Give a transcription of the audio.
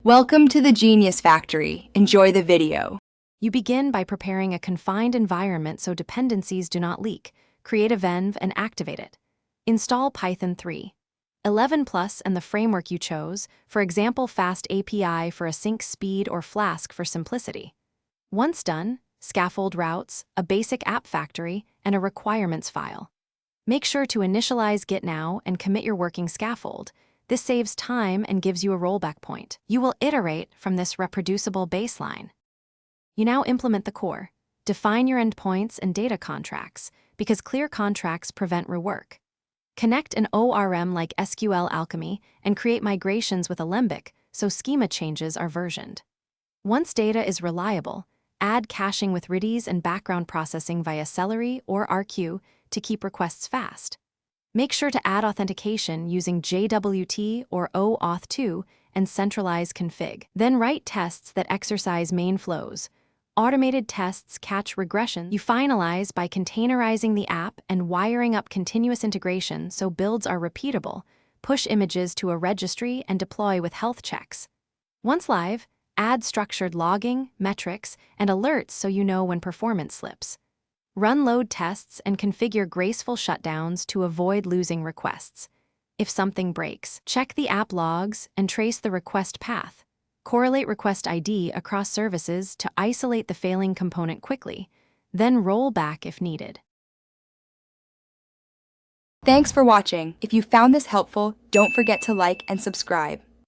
Welcome to the Genius Factory. Enjoy the video. You begin by preparing a confined environment so dependencies do not leak. Create a venv and activate it. Install Python 3. 11 Plus and the framework you chose, for example Fast API for async speed or Flask for simplicity. Once done, scaffold routes, a basic app factory, and a requirements file. Make sure to initialize Git now and commit your working scaffold. This saves time and gives you a rollback point. You will iterate from this reproducible baseline. You now implement the core. Define your endpoints and data contracts, because clear contracts prevent rework. Connect an ORM like SQL Alchemy and create migrations with Alembic so schema changes are versioned. Once data is reliable, add caching with Redis and background processing via Celery or RQ to keep requests fast. Make sure to add authentication using JWT or OAuth2 and centralize config. Then write tests that exercise main flows. Automated tests catch regression. You finalize by containerizing the app and wiring up continuous integration so builds are repeatable. Push images to a registry and deploy with health checks. Once live, add structured logging, metrics, and alerts so you know when performance slips. Run load tests and configure graceful shutdowns to avoid losing requests. If something breaks, check the app logs and trace the request path. Correlate request ID across services to isolate the failing component quickly, then roll back if needed. Thanks for watching. If you found this helpful, don't forget to like and subscribe.